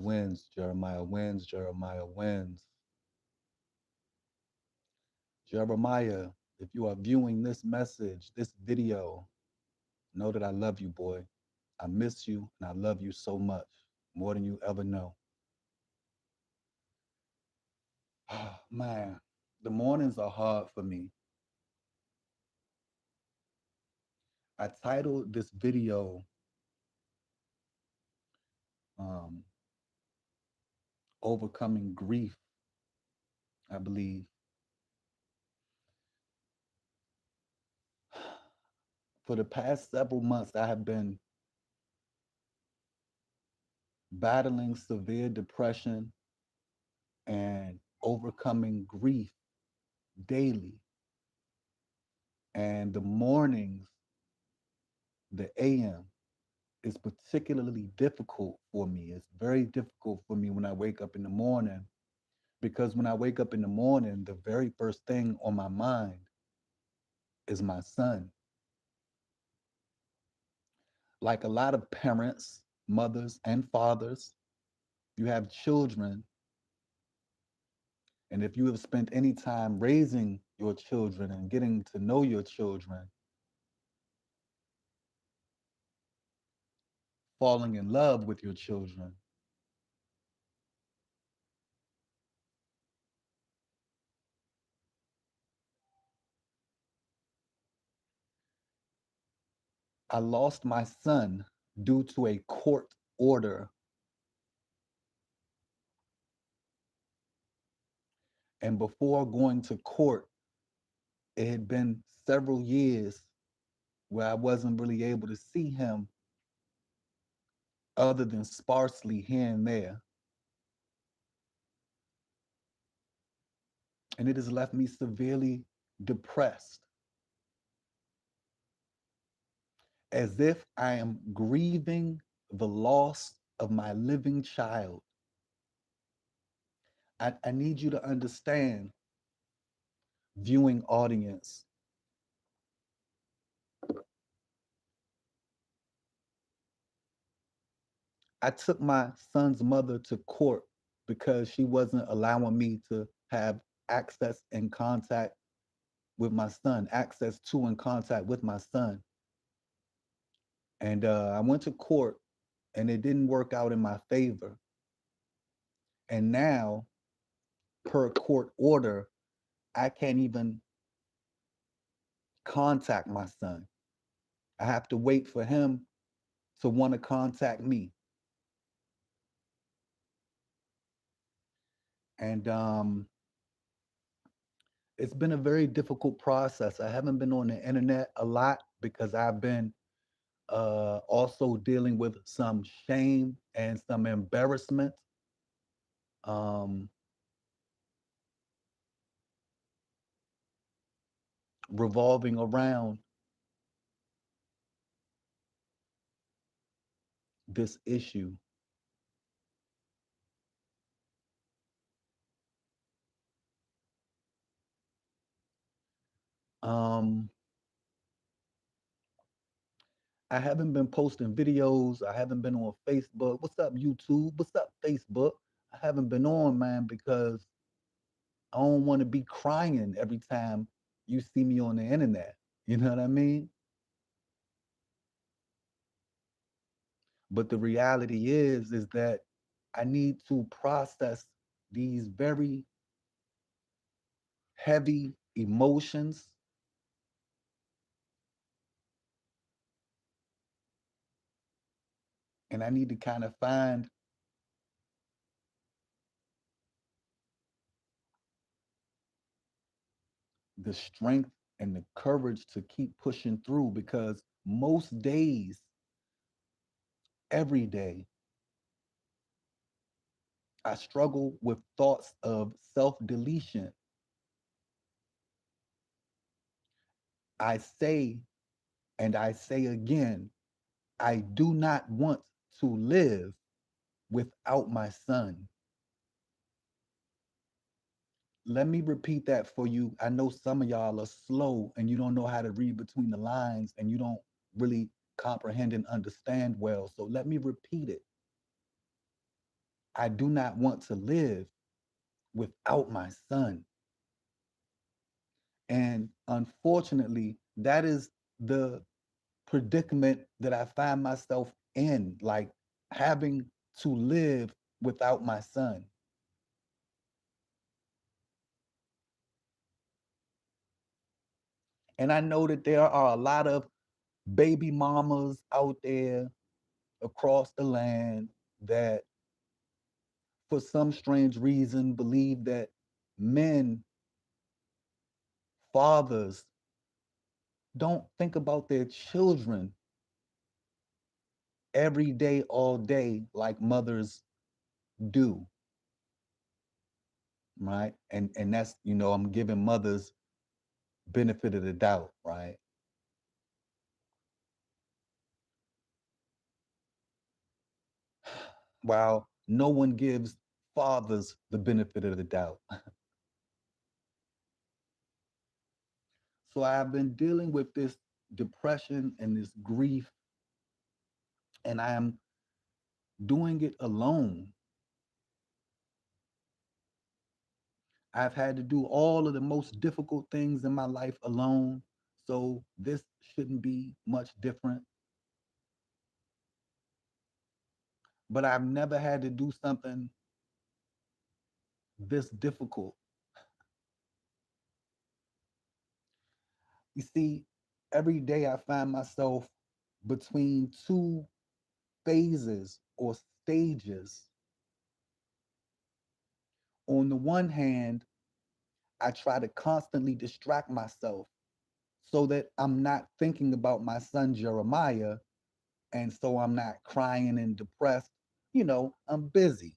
wins, Jeremiah wins, Jeremiah wins. Jeremiah, if you are viewing this message, this video, know that I love you, boy. I miss you and I love you so much, more than you ever know. Man, the mornings are hard for me. I titled this video um, Overcoming Grief, I believe. For the past several months, I have been battling severe depression and overcoming grief daily. And the mornings, the AM, is particularly difficult for me. It's very difficult for me when I wake up in the morning because when I wake up in the morning, the very first thing on my mind is my son. Like a lot of parents, mothers, and fathers, you have children. And if you have spent any time raising your children and getting to know your children, falling in love with your children, I lost my son due to a court order. And before going to court, it had been several years where I wasn't really able to see him other than sparsely here and there. And it has left me severely depressed, as if I am grieving the loss of my living child. I need you to understand, viewing audience. I took my son's mother to court because she wasn't allowing me to have access and contact with my son, access to and contact with my son. And I went to court and it didn't work out in my favor. And now, per court order, I can't even contact my son. I have to wait for him to want to contact me. And it's been a very difficult process. I haven't been on the internet a lot because I've been also dealing with some shame and some embarrassment. Um, Revolving around this issue. Um, I haven't been posting videos. I haven't been on Facebook. What's up, YouTube? What's up, Facebook? I haven't been on, man, because I don't want to be crying every time you see me on the internet. You know what I mean? But the reality is that I need to process these very heavy emotions, and I need to kind of find the strength and the courage to keep pushing through because most days, every day, I struggle with thoughts of self deletion. I say, and I say again, I do not want to live without my son. Let me repeat that for you. I know some of y'all are slow and you don't know how to read between the lines and you don't really comprehend and understand well. So let me repeat it. I do not want to live without my son. And unfortunately, that is the predicament that I find myself in, like having to live without my son. And I know that there are a lot of baby mamas out there across the land that, for some strange reason, believe that men, fathers, don't think about their children every day, all day, like mothers do, right? And that's, I'm giving mothers benefit of the doubt, right? While no one gives fathers the benefit of the doubt. So I've been dealing with this depression and this grief, and I am doing it alone. I've had to do all of the most difficult things in my life alone. So this shouldn't be much different. But I've never had to do something this difficult. You see, every day I find myself between two phases or stages. On the one hand, I try to constantly distract myself so that I'm not thinking about my son Jeremiah, and so I'm not crying and depressed. I'm busy,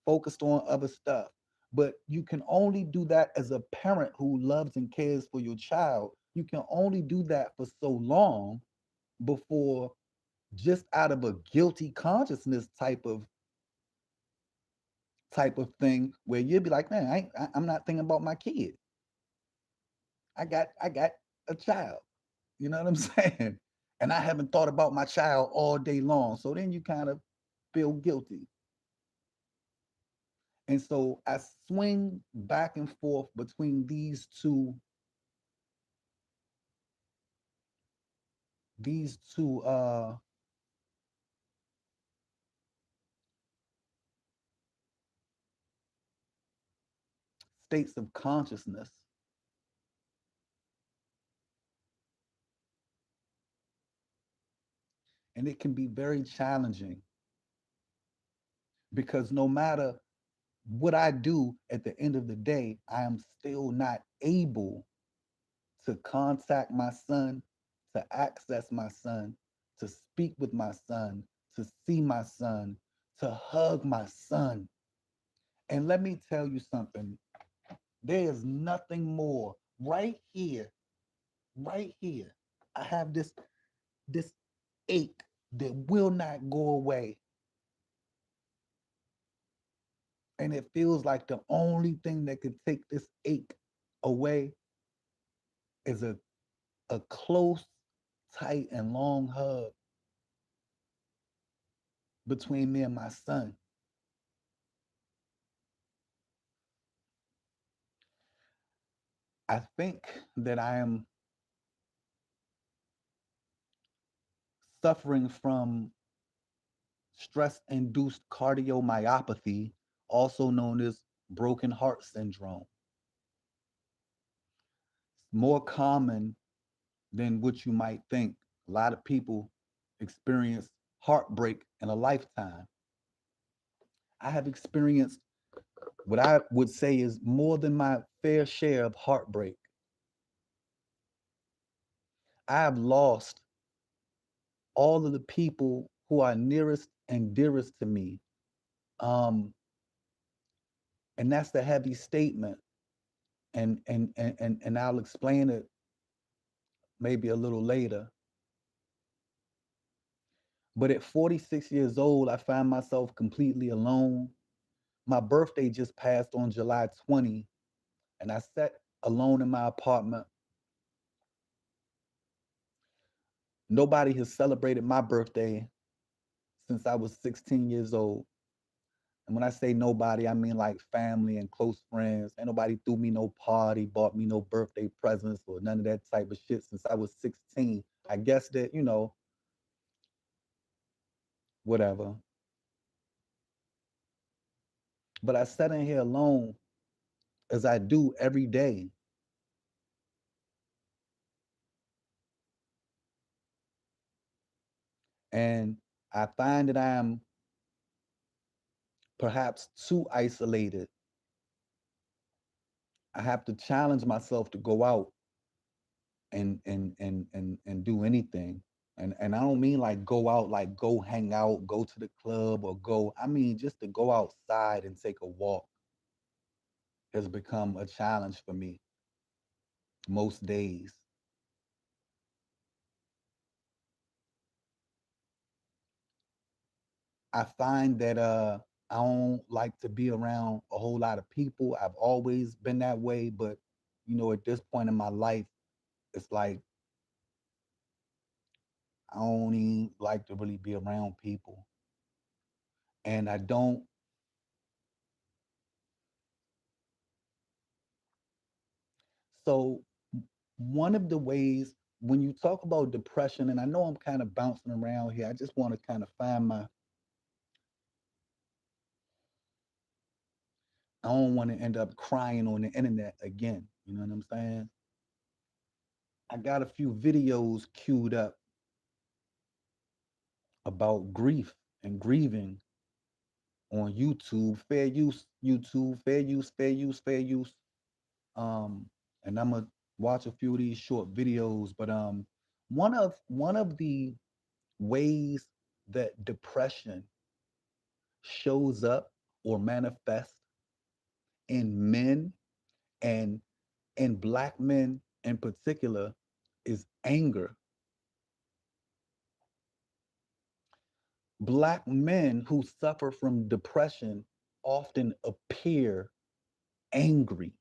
focused on other stuff. But you can only do that as a parent who loves and cares for your child. You can only do that for so long before, just out of a guilty consciousness type of thing, where you'll be like, man, I'm not thinking about my kid. I got a child. You know what I'm saying? And I haven't thought about my child all day long. So then you kind of feel guilty. And so I swing back and forth between these two states of consciousness. And it can be very challenging because no matter what I do at the end of the day, I am still not able to contact my son, to access my son, to speak with my son, to see my son, to hug my son. And let me tell you something, there is nothing more right here, right here. I have this ache that will not go away. And it feels like the only thing that could take this ache away is a close, tight, and long hug between me and my son. I think that I am suffering from stress induced cardiomyopathy, also known as broken heart syndrome. It's more common than what you might think. A lot of people experience heartbreak in a lifetime. I have experienced what I would say is more than my fair share of heartbreak. I have lost all of the people who are nearest and dearest to me. Um, and that's the heavy statement. And I'll explain it maybe a little later. But at 46 years old, I find myself completely alone. My birthday just passed on July 20, and I sat alone in my apartment. Nobody has celebrated my birthday since I was 16 years old. And when I say nobody, I mean like family and close friends. Ain't nobody threw me no party, bought me no birthday presents or none of that type of shit since I was 16. I guess that, whatever. But I sat in here alone as I do every day. And I find that I am perhaps too isolated. I have to challenge myself to go out and do anything. And I don't mean like go out, like go hang out, go to the club or go. I mean just to go outside and take a walk has become a challenge for me most days. I find that I don't like to be around a whole lot of people. I've always been that way, but at this point in my life, it's like I don't even like to really be around people. And I don't. So one of the ways when you talk about depression, and I know I'm kind of bouncing around here, I just want to kind of find my, I don't want to end up crying on the internet again. You know what I'm saying? I got a few videos queued up about grief and grieving on YouTube. Fair use, YouTube, fair use, fair use, fair use. Um, and I'm gonna watch a few of these short videos. But one of the ways that depression shows up or manifests in men and in black men in particular is anger. Black men who suffer from depression often appear angry,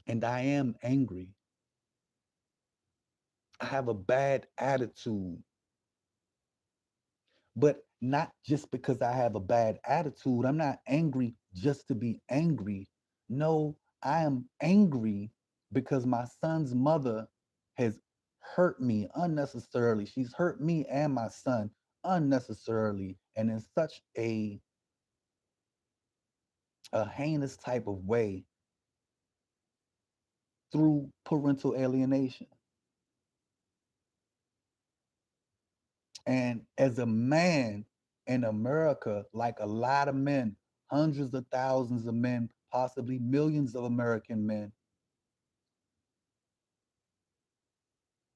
and I am angry. I have a bad attitude, but not just because I have a bad attitude. I'm not angry just to be angry. No, I am angry because my son's mother has hurt me unnecessarily. She's hurt me and my son unnecessarily and in such a heinous type of way through parental alienation. And as a man in America, like a lot of men, hundreds of thousands of men, possibly millions of American men,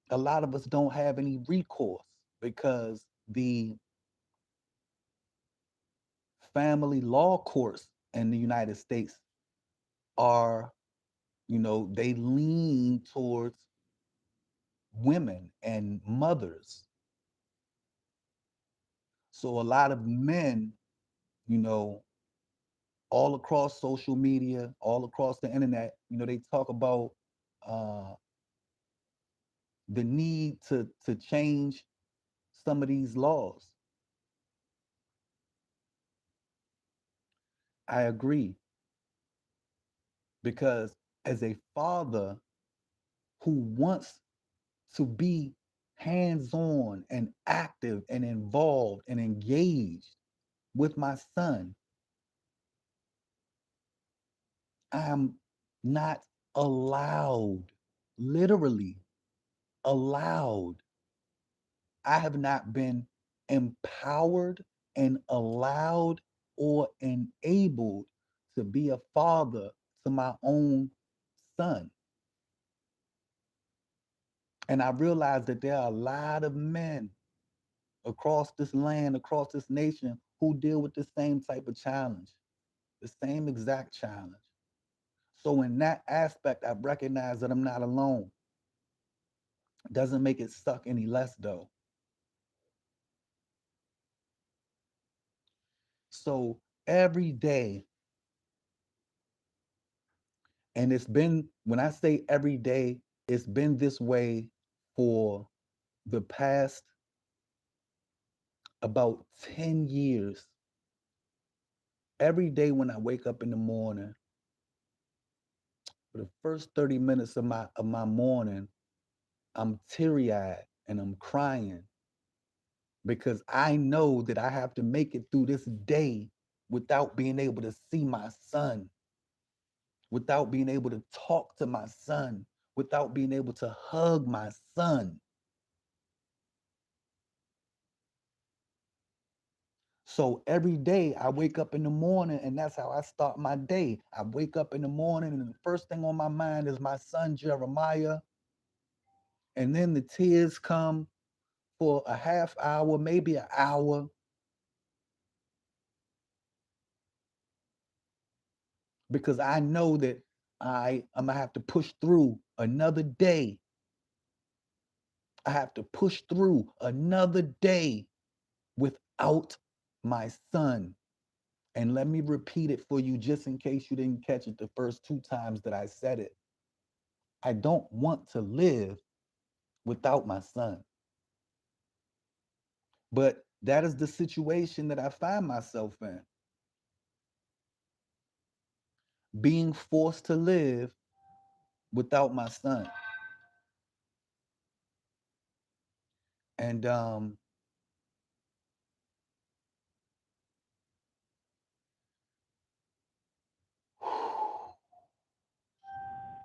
a lot of us don't have any recourse because the family law courts in the United States are, they lean towards women and mothers. So a lot of men, you know, all across social media, all across the internet, they talk about uh, the need to change some of these laws. I agree because as a father who wants to be hands-on and active and involved and engaged with my son, I am not allowed, literally allowed. I have not been empowered and allowed or enabled to be a father to my own son. And I realize that there are a lot of men across this land, across this nation, who deal with the same type of challenge, the same exact challenge. So, in that aspect, I recognize that I'm not alone. Doesn't make it suck any less, though. So, every day, and it's been, when I say every day, it's been this way for the past about 10 years, every day when I wake up in the morning, for the first 30 minutes of my morning, I'm teary-eyed and I'm crying because I know that I have to make it through this day without being able to see my son, without being able to talk to my son, without being able to hug my son. So every day I wake up in the morning and that's how I start my day. I wake up in the morning and the first thing on my mind is my son Jeremiah. And then the tears come for a half hour, maybe an hour, because I know that I'm gonna have to push through another day. I have to push through another day without my son. And let me repeat it for you just in case you didn't catch it the first two times that I said it. I don't want to live without my son. But that is the situation that I find myself in, being forced to live without my son. And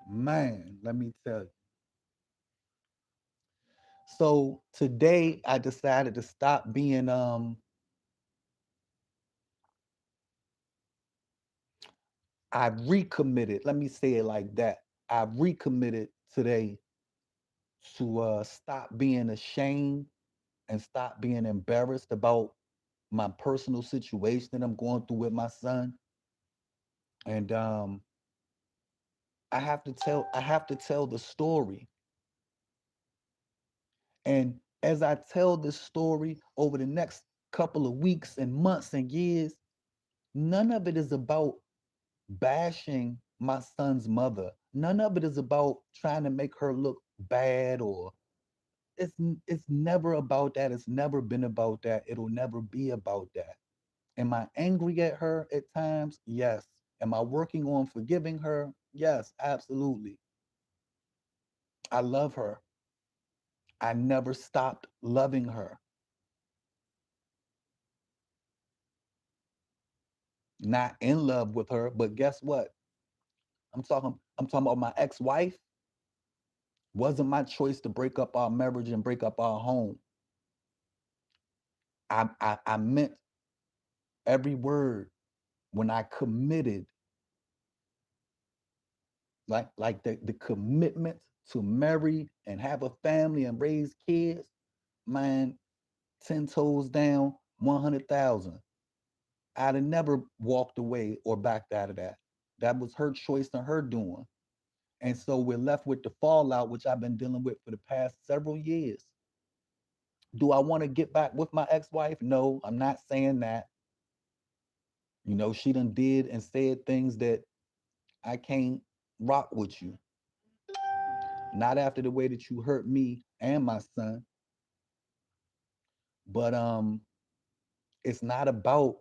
man, let me tell you. So today I decided to stop being I've recommitted, let me say it like that. I've recommitted today to stop being ashamed and stop being embarrassed about my personal situation that I'm going through with my son. And I have to tell the story. And as I tell this story over the next couple of weeks and months and years, none of it is about bashing my son's mother. None of it is about trying to make her look bad, or it's never about that. It's never been about that. It'll never be about that. Am I angry at her at times? Yes. Am I working on forgiving her? Yes, absolutely. I love her. I never stopped loving her. Not in love with her, but guess what? I'm talking about my ex-wife. Wasn't my choice to break up our marriage and break up our home. I meant every word when I committed, like the commitment to marry and have a family and raise kids, man, 10 toes down, 100,000. I'd have never walked away or backed out of that. That was her choice and her doing. And so we're left with the fallout, which I've been dealing with for the past several years. Do I want to get back with my ex-wife? No, I'm not saying that. She done did and said things that I can't rock with you. Not after the way that you hurt me and my son. But it's not about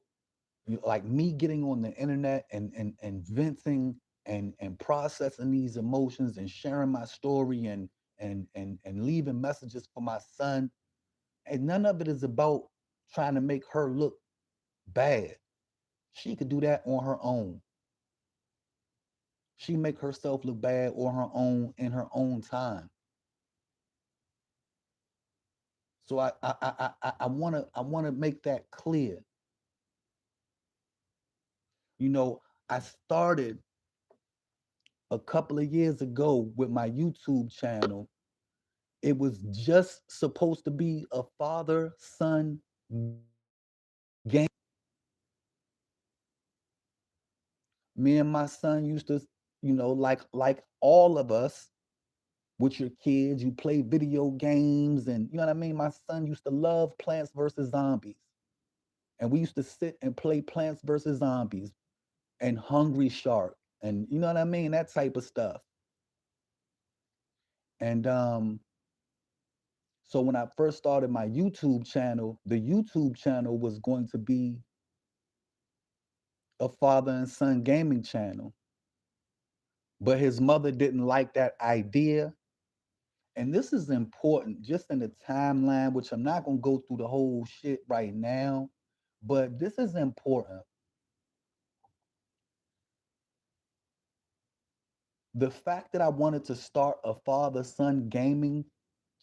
like me getting on the internet and venting and processing these emotions and sharing my story and leaving messages for my son. And none of it is about trying to make her look bad. She could do that on her own. She make herself look bad on her own in her own time. So I wanna make that clear. You know, I started a couple of years ago with my YouTube channel. It was just supposed to be a father-son game. Me and my son used to, like all of us with your kids, you play video games and you know what I mean? My son used to love Plants vs. Zombies. And we used to sit and play Plants vs. Zombies and Hungry Shark and you know what I mean? That type of stuff. And So when I first started my YouTube channel, the YouTube channel was going to be a father and son gaming channel, but his mother didn't like that idea. And this is important just in the timeline, which I'm not going to go through the whole shit right now, but this is important. The fact that I wanted to start a father son gaming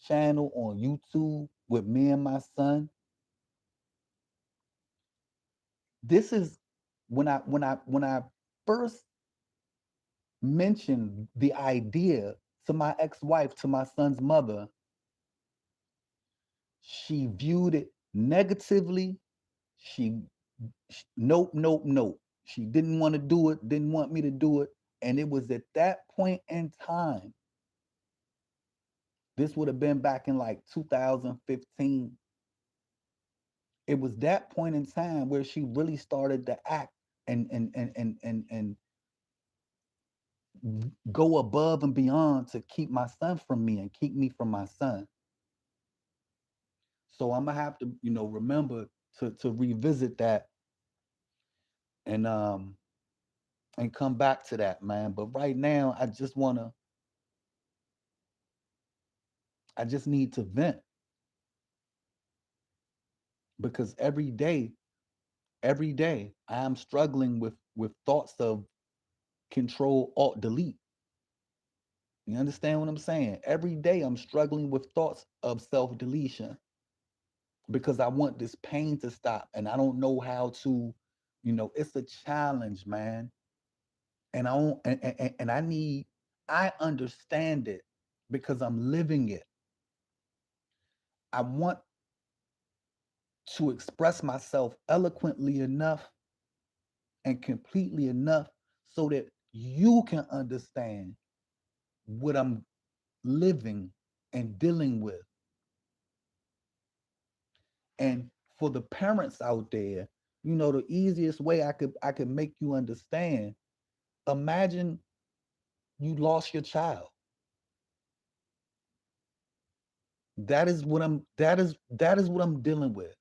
channel on YouTube with me and my son, this is when I first mentioned the idea to my ex-wife, to my son's mother, she viewed it negatively. She, nope, nope, nope. She didn't want to do it, didn't want me to do it. And it was at that point in time, this would have been back in like 2015. It was that point in time where she really started to act and go above and beyond to keep my son from me and keep me from my son. So I'm gonna have to, remember to revisit that and and come back to that, man. But right now, I just need to vent because every day, I am struggling with thoughts of control alt delete. You understand what I'm saying? Every day, I'm struggling with thoughts of self deletion because I want this pain to stop, and I don't know how to. It's a challenge, man, and I don't, and I understand it because I'm living it. I want to express myself eloquently enough and completely enough so that you can understand what I'm living and dealing with. And for the parents out there, the easiest way I could make you understand, imagine you lost your child. That is what I'm dealing with.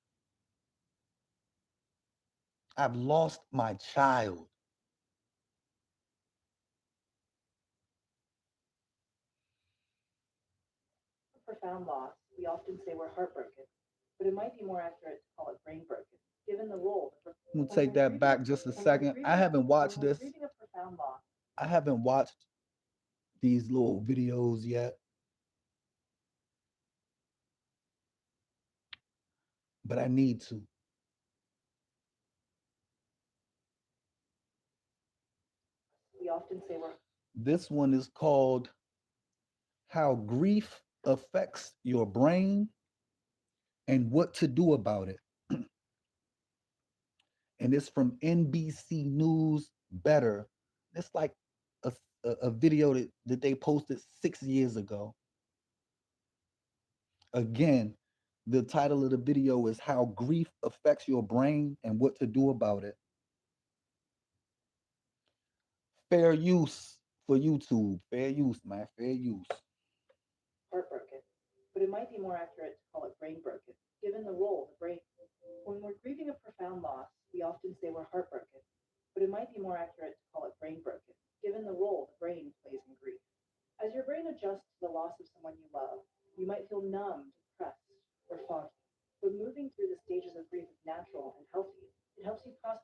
I've lost my child. Profound loss, we often say we're heartbroken, but it might be more accurate to call it brain broken, given the role that I'm gonna when take we're that grieving back just a when we're second. I grieving haven't when watched we're this. grieving a profound loss. I haven't watched these little videos yet, but I need to. We often say we're This one is called How Grief Affects Your Brain and What to Do About It. And it's from NBC News Better. It's like a video that they posted 6 years ago. Again, the title of the video is How Grief Affects Your Brain and What to Do About It. Fair use for YouTube. Fair use, man. Fair use. heartbroken, but it might be more accurate to call it brain broken, given the role the brain. When we're grieving a profound loss, we often say we're heartbroken, but it might be more accurate to call it brain broken, given the role the brain plays in grief. As your brain adjusts to the loss of someone you love, you might feel numb, depressed, or foggy. But moving through the stages of grief is natural and healthy. It helps you process.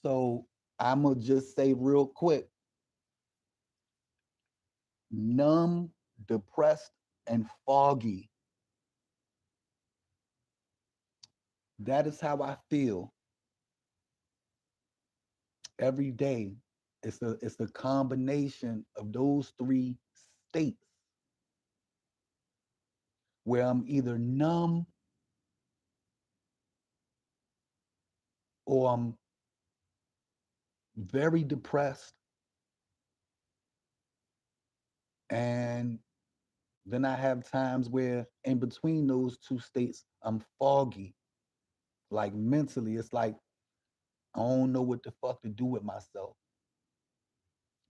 So I'm going to just say real quick, numb, depressed, and foggy. That is how I feel every day. It's a combination of those three states where I'm either numb or I'm very depressed, and then I have times where in between those two states I'm foggy, like mentally. It's like I don't know what the fuck to do with myself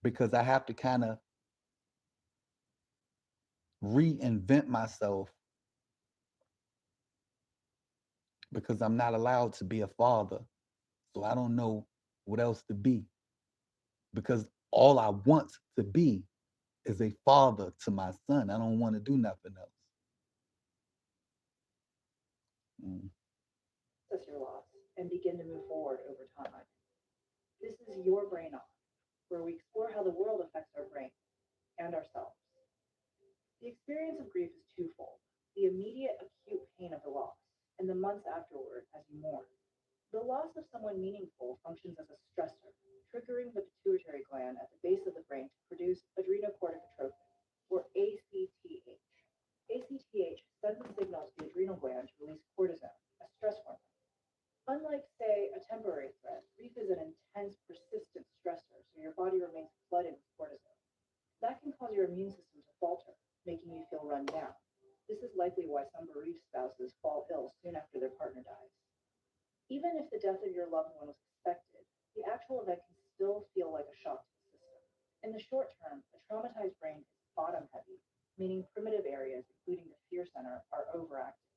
because I have to kind of reinvent myself because I'm not allowed to be a father. So I don't know what else to be because all I want to be is a father to my son. I don't want to do nothing else. Mm. Process your loss and begin to move forward over time. This is your brain on, where we explore how the world affects our brain and ourselves. The experience of grief is twofold: the immediate acute pain of the loss, and the months afterward as you mourn. The loss of someone meaningful functions as a stressor, triggering the pituitary gland at the base of the brain to produce adrenocorticotropin, or ACTH. ACTH sends a signal to the adrenal gland to release cortisone, a stress hormone. Unlike, say, a temporary threat, grief is an intense, persistent stressor, so your body remains flooded with cortisol. That can cause your immune system to falter, making you feel run down. This is likely why some bereaved spouses fall ill soon after their partner dies. Even if the death of your loved one was expected, the actual event can still feel like a shock to the system. In the short term, a traumatized brain is bottom heavy, meaning primitive areas, including the fear center, are overactive.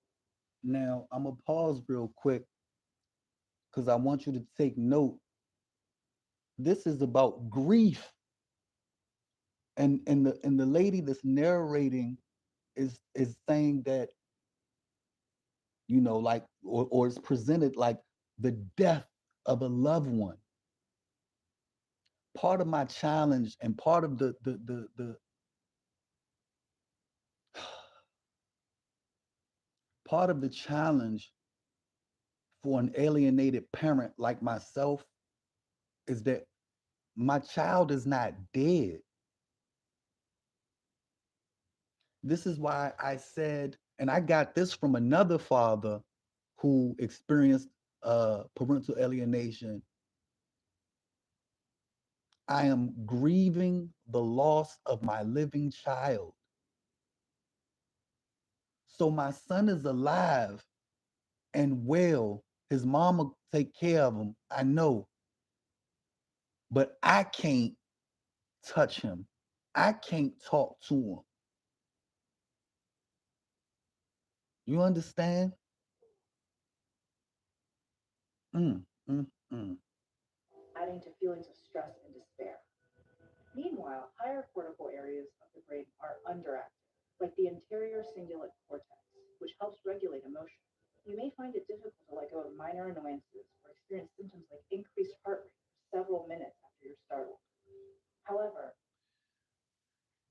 Now, I'm going to pause real quick because I want you to take note. This is about grief. And the lady that's narrating is saying that, like, or is presented like the death of a loved one. Part of my challenge and part of the part of the challenge for an alienated parent like myself is that my child is not dead. This is why I said, and I got this from another father who experienced parental alienation. I am grieving the loss of my living child. So my son is alive and well. His mama take care of him. I know, but I can't touch him. I can't talk to him. You understand? Mm, mm, mm. Adding to feelings of stress and despair. Meanwhile, higher cortical areas of the brain are underactive, like the anterior cingulate cortex, which helps regulate emotion. You may find it difficult to let go of minor annoyances or experience symptoms like increased heart rate for several minutes after you're startled. However,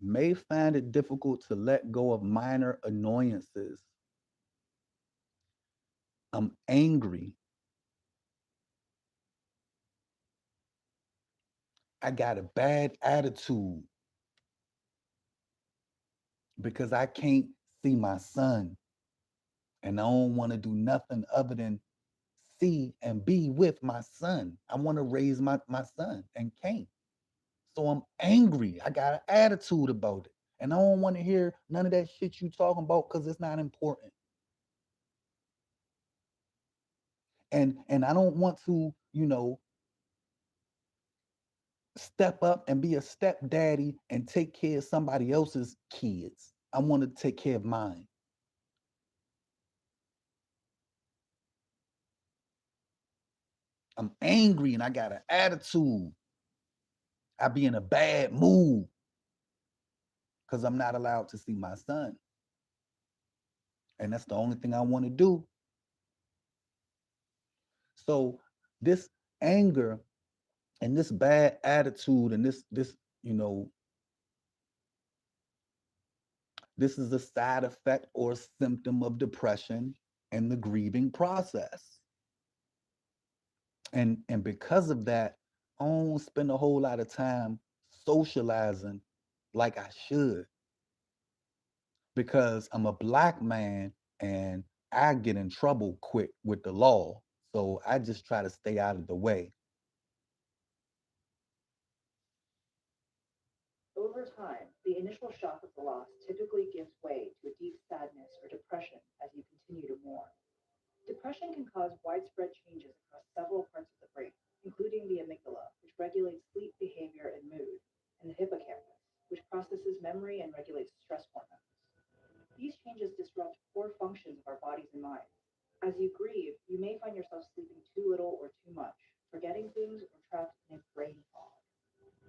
May find it difficult to let go of minor annoyances. I'm angry. I got a bad attitude because I can't see my son. And I don't want to do nothing other than see and be with my son. I want to raise my son and can't. So I'm angry. I got an attitude about it. And I don't want to hear none of that shit you talking about because it's not important. And I don't want to, step up and be a stepdaddy and take care of somebody else's kids. I want to take care of mine. I'm angry and I got an attitude. I be in a bad mood because I'm not allowed to see my son. And that's the only thing I want to do. So this anger and this bad attitude and this, you know, this is a side effect or symptom of depression and the grieving process. And because of that, I don't spend a whole lot of time socializing like I should because I'm a black man and I get in trouble quick with the law. So I just try to stay out of the way. over time, the initial shock of the loss typically gives way to a deep sadness or depression as you continue to mourn. Depression can cause widespread changes across several parts of the brain, including the amygdala, which regulates sleep behavior and mood, and the hippocampus, which processes memory and regulates stress hormones. These changes disrupt core functions of our bodies and minds. As you grieve, too much, forgetting things, or trapped in a brain fog.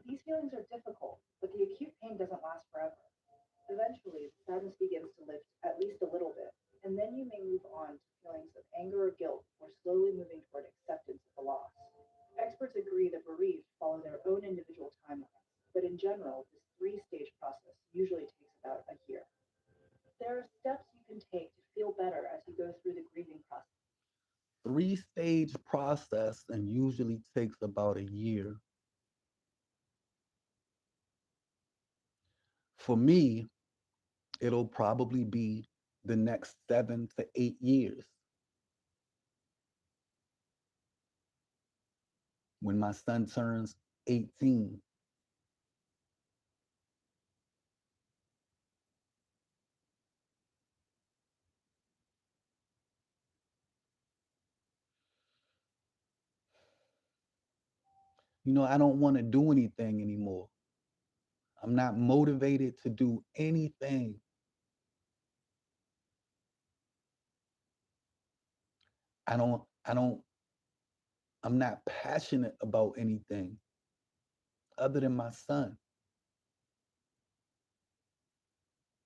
These feelings are difficult, but the acute pain doesn't last forever. Eventually, the sadness begins to lift at least a little bit, and then you may move on to feelings of anger or guilt before slowly moving toward acceptance of the loss. Experts agree that bereaved follow their own individual timelines, but in general, this three-stage process usually takes about a year. There are steps you can take to feel better as you go through the grieving process. Three-stage process and usually takes about a year. For me, it'll probably be the next 7 to 8 years when my son turns 18. I don't want to do anything anymore. I'm not motivated to do anything. I don't, I'm not passionate about anything other than my son.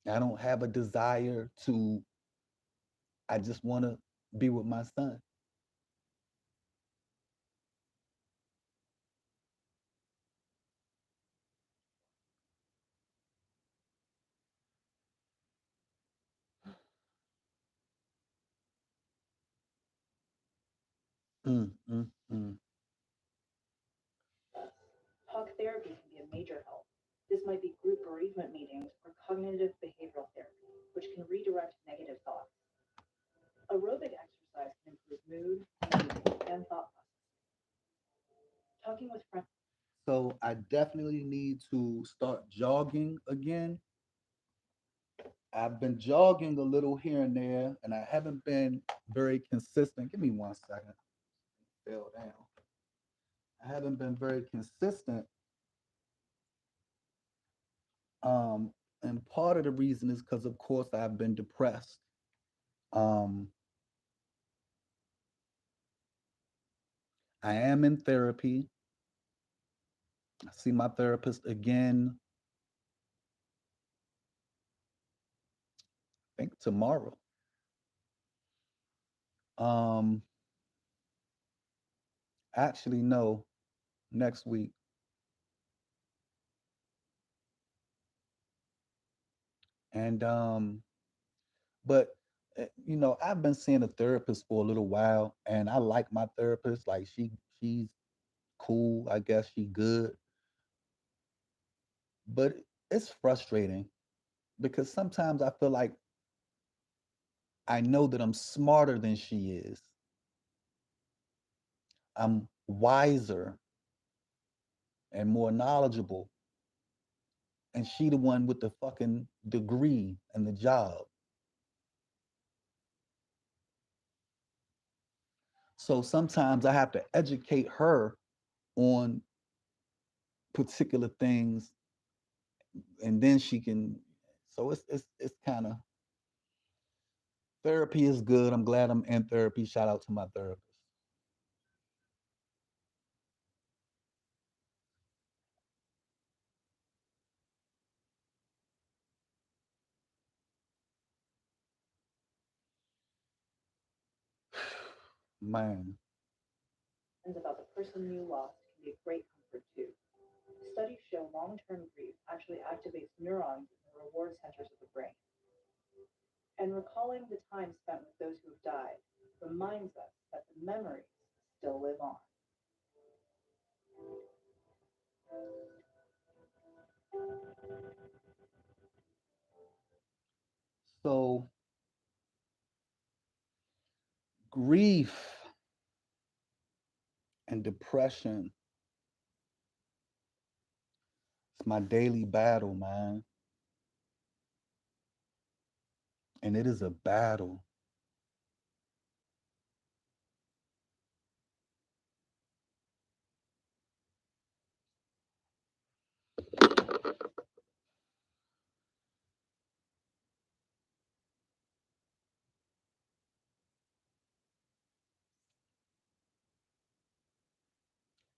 I don't have a desire to, I just want to be with my son. Mm, mm, mm. Thus, talk therapy can be a major help. This might be group bereavement meetings or cognitive behavioral therapy, which can redirect negative thoughts. Aerobic exercise can improve mood, energy, and thought process. Talking with friends. So I definitely need to start jogging again. I've been jogging a little here and there, and I haven't been very consistent. Give me 1 second. Fell down. I haven't been very consistent. And part of the reason is because, of course, I've been depressed. Um, I am in therapy. I see my therapist again, I think tomorrow. Um, actually, no, next week. And but I've been seeing a therapist for a little while, and I like my therapist. Like she's cool. I guess she good, but it's frustrating because sometimes I feel like I know that I'm smarter than she is. I'm wiser and more knowledgeable, and she the one with the fucking degree and the job. So sometimes I have to educate her on particular things, and then she can. So it's kind of therapy is good. I'm glad I'm in therapy. Shout out to my therapist. Man, About the person you lost can be a great comfort too. Studies show long-term grief actually activates neurons in the reward centers of the brain. And recalling the time spent with those who have died reminds us that the memories still live on. so grief and depression is my daily battle, man, and it is a battle.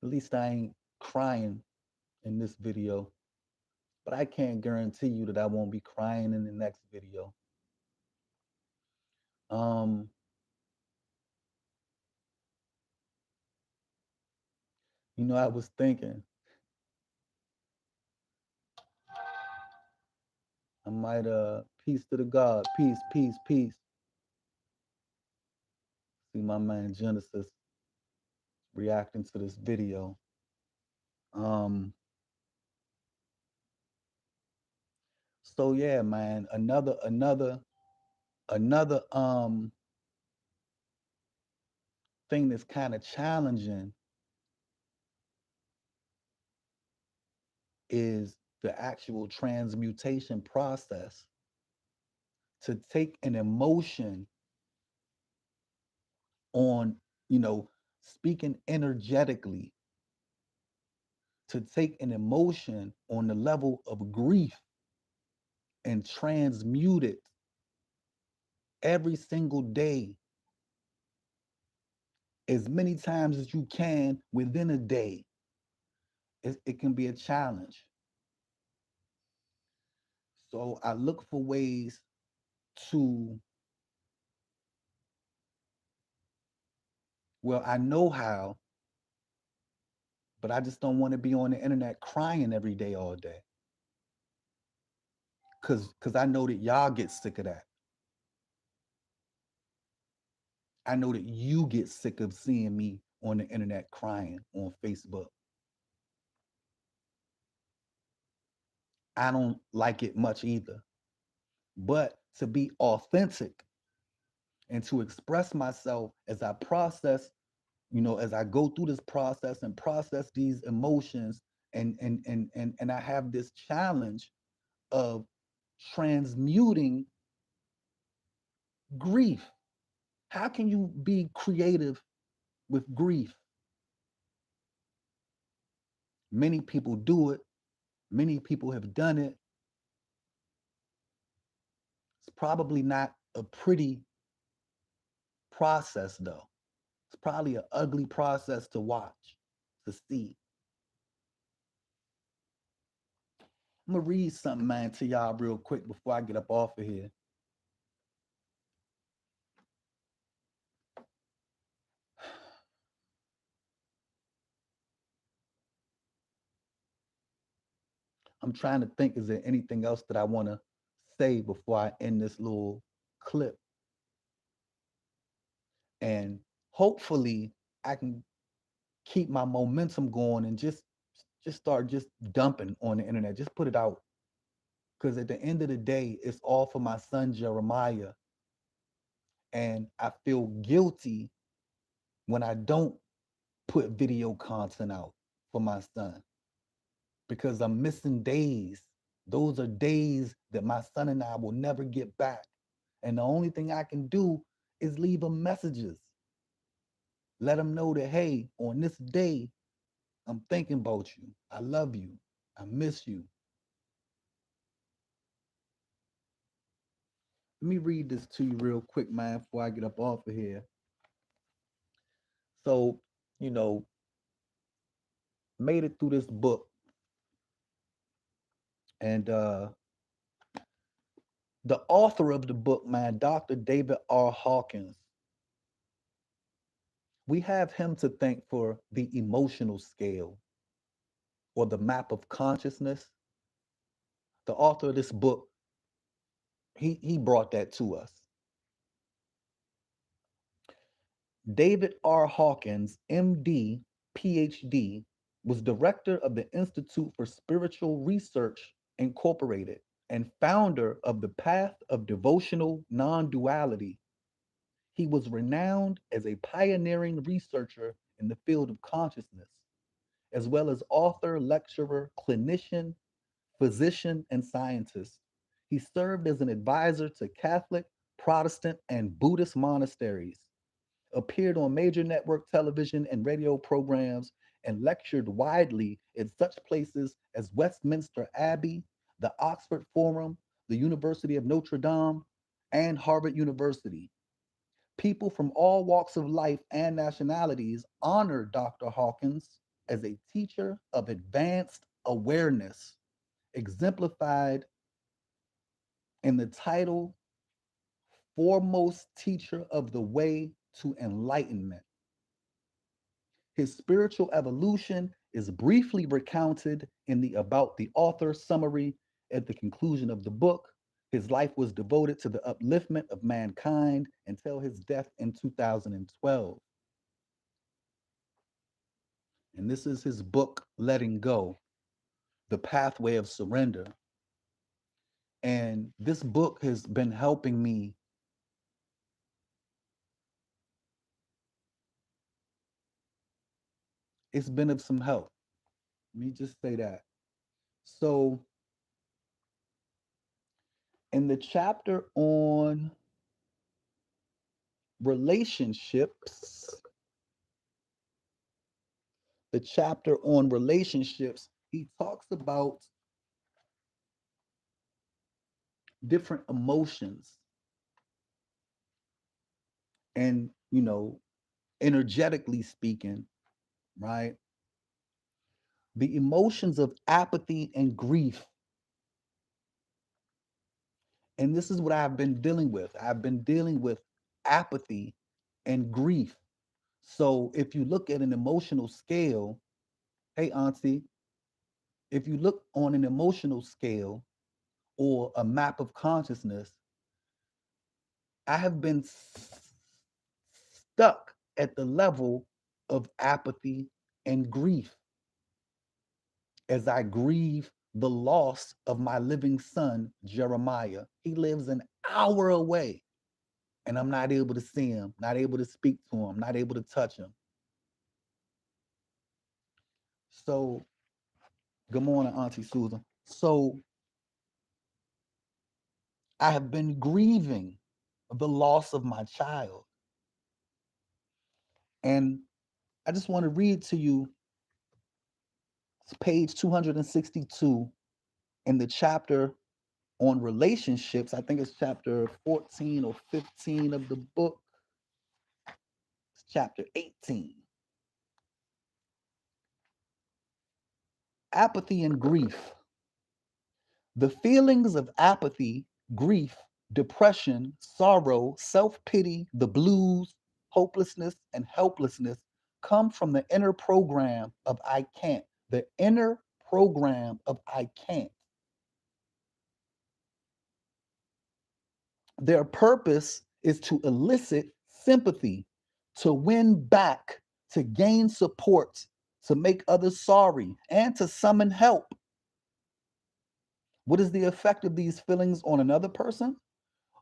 At least I ain't crying in this video, but I can't guarantee you that I won't be crying in the next video. Um, I was thinking I might peace to the God, peace, peace, peace. See my man Genesis reacting to this video. Um, so yeah, man, another thing that's kind of challenging is the actual transmutation process to take an emotion on, you know, speaking energetically, to take an emotion on the level of grief and transmute it every single day as many times as you can within a day. It can be a challenge. So I look for ways to, well, I know how, but I just don't want to be on the internet crying every day, all day. Cause I know that y'all get sick of that. I know that you get sick of seeing me on the internet crying on Facebook. I don't like it much either. But to be authentic and to express myself as I process, as I go through this process and process these emotions, and I have this challenge of transmuting grief. How can you be creative with grief? Many people do it. Many people have done it. It's probably not a pretty process, though. It's probably an ugly process to watch, to see. I'm gonna read something, man, to y'all real quick before I get up off of here. I'm trying to think, is there anything else that I want to say before I end this little clip? And hopefully I can keep my momentum going and just start just dumping on the internet. Just put it out. Because at the end of the day, it's all for my son Jeremiah. And I feel guilty when I don't put video content out for my son because I'm missing days. Those are days that my son and I will never get back. And the only thing I can do is leave him messages. Let him know that, hey, on this day, I'm thinking about you. I love you. I miss you. Let me read this to you real quick, man, before I get up off of here. So, you know, made it through this book. And the author of the book, man, Dr. David R. Hawkins, we have him to thank for the emotional scale or the map of consciousness. The author of this book, he brought that to us. David R. Hawkins, MD, PhD, was director of the Institute for Spiritual Research Incorporated and founder of the Path of Devotional Non-Duality. He was renowned as a pioneering researcher in the field of consciousness, as well as author, lecturer, clinician, physician, and scientist. He served as an advisor to Catholic, Protestant, and Buddhist monasteries, appeared on major network television and radio programs, and lectured widely in such places as Westminster Abbey, the Oxford Forum, the University of Notre Dame, and Harvard University. People from all walks of life and nationalities honor Dr. Hawkins as a teacher of advanced awareness, exemplified in the title Foremost Teacher of the Way to Enlightenment. His spiritual evolution is briefly recounted in the About the Author summary at the conclusion of the book. His life was devoted to the upliftment of mankind until his death in 2012. And this is his book, Letting Go, The Pathway of Surrender. And this book has been helping me. It's been of some help. Let me just say that. So, in the chapter on relationships, he talks about different emotions and, energetically speaking, right? The emotions of apathy and grief. And this is what I've been dealing with. I've been dealing with apathy and grief. So if you look at an emotional scale, hey, Auntie, if you look on an emotional scale or a map of consciousness, I have been stuck at the level of apathy and grief as I grieve the loss of my living son, Jeremiah. He lives an hour away, and I'm not able to see him, not able to speak to him, not able to touch him. So, good morning, Auntie Susan. So, I have been grieving the loss of my child. And I just want to read to you page 262 in the chapter on relationships. I think it's chapter 14 or 15 of the book. It's chapter 18. Apathy and grief. The feelings of apathy, grief, depression, sorrow, self pity, the blues, hopelessness, and helplessness come from the inner program of I can't. The inner program of I can't. Their purpose is to elicit sympathy, to win back, to gain support, to make others sorry, and to summon help. What is the effect of these feelings on another person?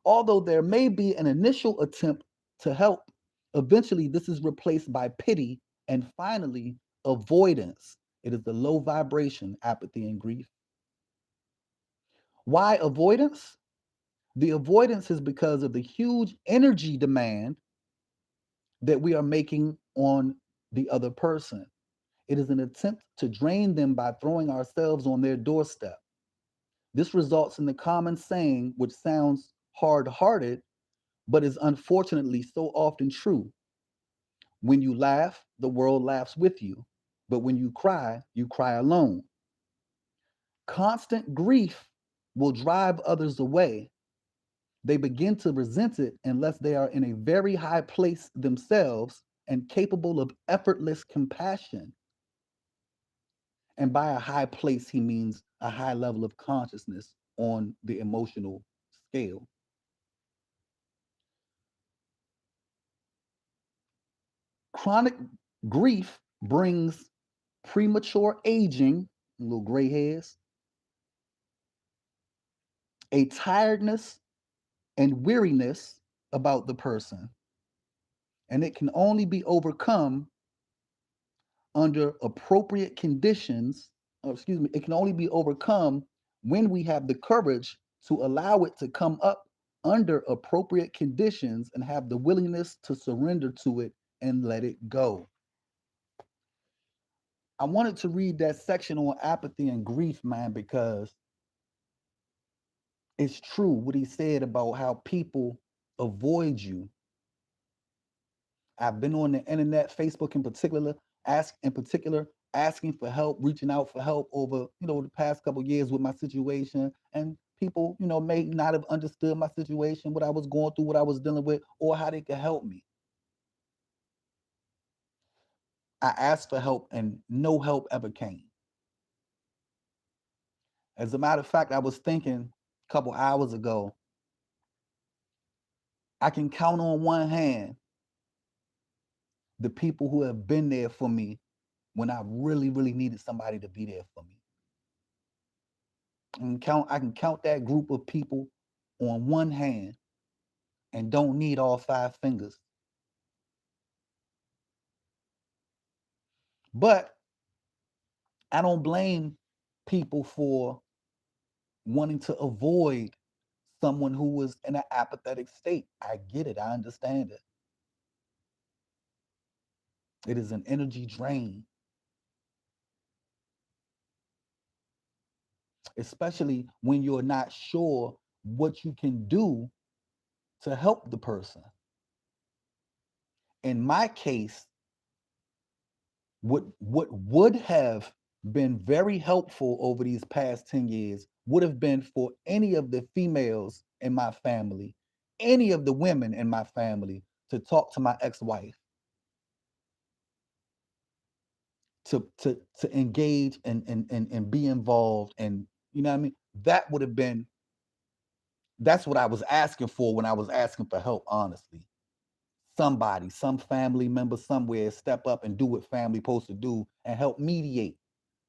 Although there may be an initial attempt to help, eventually this is replaced by pity and finally avoidance. It is the low vibration, apathy, and grief. Why avoidance? The avoidance is because of the huge energy demand that we are making on the other person. It is an attempt to drain them by throwing ourselves on their doorstep. This results in the common saying, which sounds hard hearted, but is unfortunately so often true. When you laugh, the world laughs with you. But when you cry alone. Constant grief will drive others away. They begin to resent it unless they are in a very high place themselves and capable of effortless compassion. And by a high place, he means a high level of consciousness on the emotional scale. Chronic grief brings premature aging, little gray hairs, a tiredness and weariness about the person. And it can only be overcome under appropriate conditions, or excuse me, it can only be overcome when we have the courage to allow it to come up under appropriate conditions and have the willingness to surrender to it and let it go. I wanted to read that section on apathy and grief, man, because it's true what he said about how people avoid you. I've been on the internet, Facebook in particular, asking for help, reaching out for help over, the past couple years with my situation. And people, may not have understood my situation, what I was going through, what I was dealing with, or how they could help me. I asked for help and no help ever came. As a matter of fact, I was thinking a couple hours ago, I can count on one hand the people who have been there for me when I really, really needed somebody to be there for me. I can count that group of people on one hand and don't need all five fingers. But I don't blame people for wanting to avoid someone who was in an apathetic state. I get it. I understand it. It is an energy drain, especially when you're not sure what you can do to help the person. In my case, what would have been very helpful over these past 10 years would have been for any of the females in my family, any of the women in my family to talk to my ex-wife, to engage and be involved, and you know what I mean? That would have been that's what I was asking for when I was asking for help, honestly. Somebody, some family member somewhere step up and do what family supposed to do and help mediate.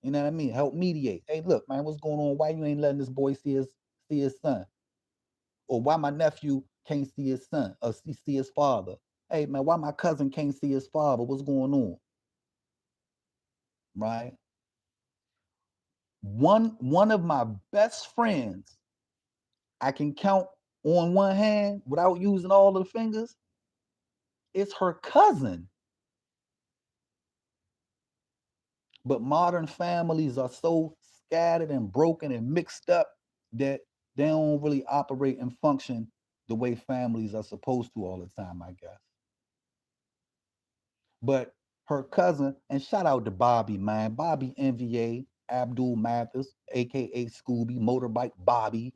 You know what I mean? Help mediate. Hey, look, man, what's going on? Why you ain't letting this boy see his son? Or why my nephew can't see his son or see his father? Hey, man, why my cousin can't see his father? What's going on? Right? One of my best friends, I can count on one hand without using all of the fingers. It's her cousin. But modern families are so scattered and broken and mixed up that they don't really operate and function the way families are supposed to all the time, I guess. But her cousin, and shout out to Bobby, man. Bobby NVA, Abdul Mathis, aka Scooby, Motorbike Bobby.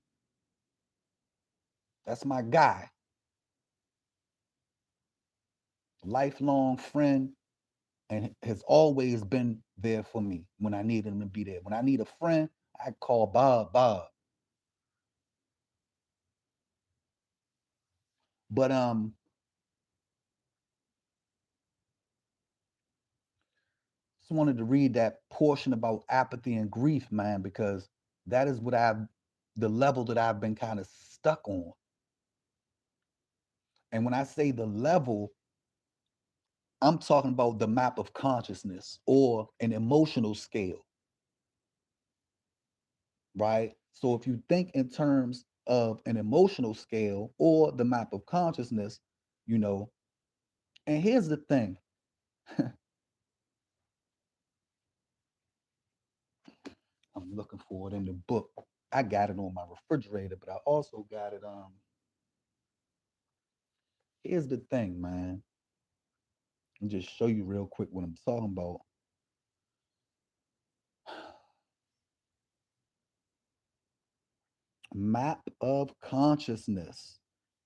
That's my guy. Lifelong friend, and has always been there for me when I need him to be there. When I need a friend, I call Bob. But just wanted to read that portion about apathy and grief, man, because that is the level that I've been kind of stuck on. And when I say the level, I'm talking about the map of consciousness or an emotional scale, right? So if you think in terms of an emotional scale or the map of consciousness, you know, and here's the thing. I'm looking for it in the book. I got it on my refrigerator, but I also got it here's the thing, man. And just show you real quick what I'm talking about. Map of consciousness,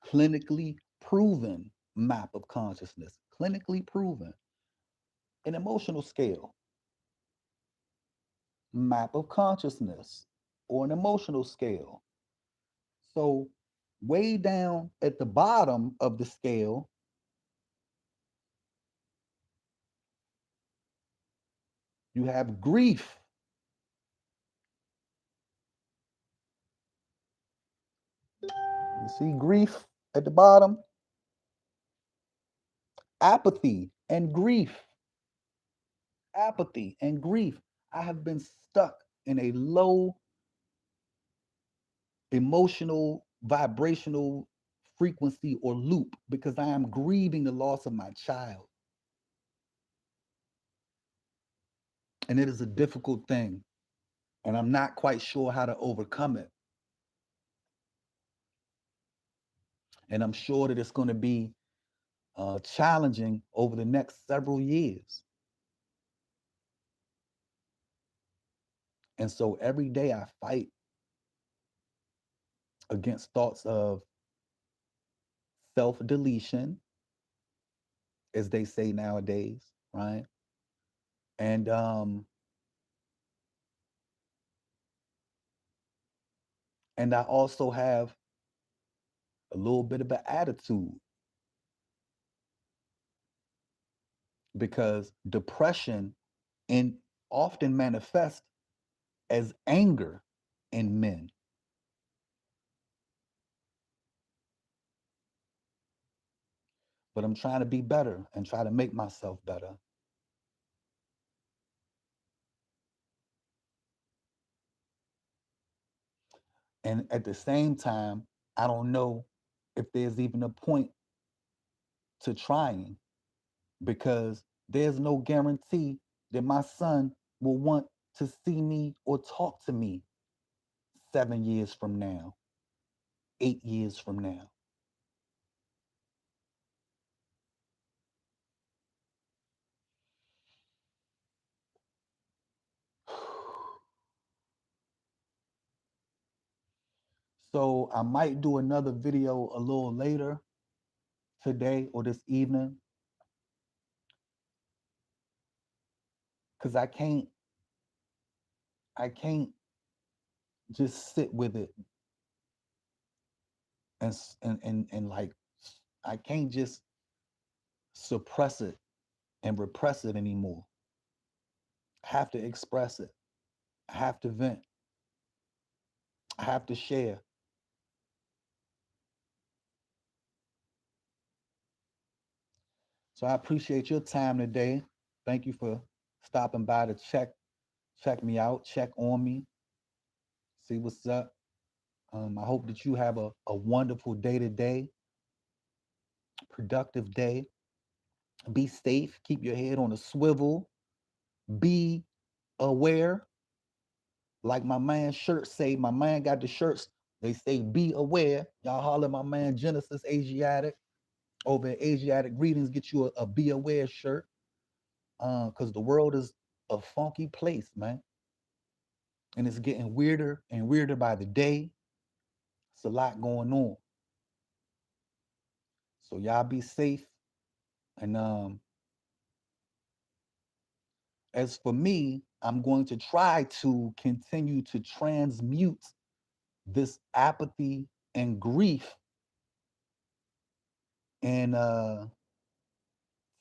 clinically proven map of consciousness, clinically proven. An emotional scale, map of consciousness, or an emotional scale. So, way down at the bottom of the scale, you have grief. You see grief at the bottom, apathy and grief, apathy and grief. I have been stuck in a low emotional, vibrational frequency or loop because I am grieving the loss of my child. And it is a difficult thing. And I'm not quite sure how to overcome it. And I'm sure that it's going to be challenging over the next several years. And so every day I fight against thoughts of self deletion, as they say nowadays, right? And I also have a little bit of an attitude because depression and often manifests as anger in men. But I'm trying to be better and try to make myself better. And at the same time, I don't know if there's even a point to trying because there's no guarantee that my son will want to see me or talk to me 7 years from now, 8 years from now. So I might do another video a little later today or this evening because I can't just sit with it and like I can't just suppress it and repress it anymore. I have to express it. I have to vent. I have to share. So I appreciate your time today. Thank you for stopping by to check me out, check on me, see what's up. I hope that you have a wonderful day today, productive day. Be safe. Keep your head on a swivel. Be aware. Like my man shirt say, my man got the shirts. They say be aware. Y'all holler at my man Genesis Asiatic over at Asiatic Greetings. Get you a be aware shirt. Because the world is a funky place, man. And it's getting weirder and weirder by the day. It's a lot going on. So y'all be safe. And as for me, I'm going to try to continue to transmute this apathy and grief and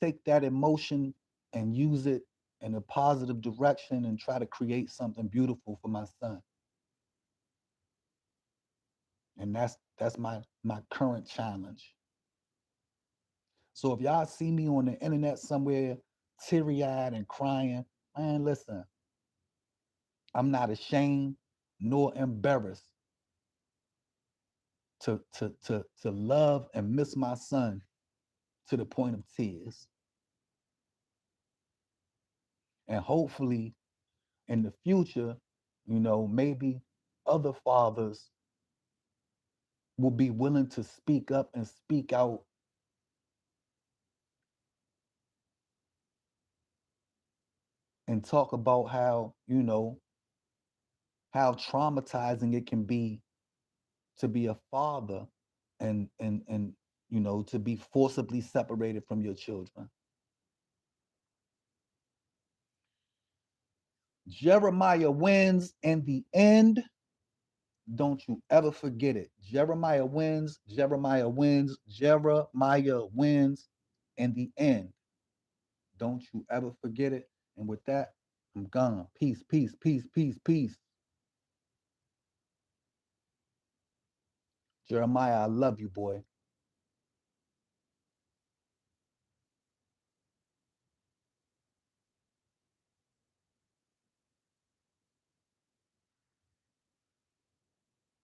take that emotion and use it in a positive direction and try to create something beautiful for my son. And that's my current challenge. So if y'all see me on the internet somewhere teary-eyed and crying, man, listen, I'm not ashamed nor embarrassed to love and miss my son to the point of tears. And hopefully in the future, maybe other fathers will be willing to speak up and speak out and talk about how traumatizing it can be a father and to be forcibly separated from your children. Jeremiah wins in the end. Don't you ever forget it. Jeremiah wins, Jeremiah wins, Jeremiah wins in the end. Don't you ever forget it. And with that, I'm gone. Peace, peace, peace, peace, peace. Jeremiah, I love you, boy.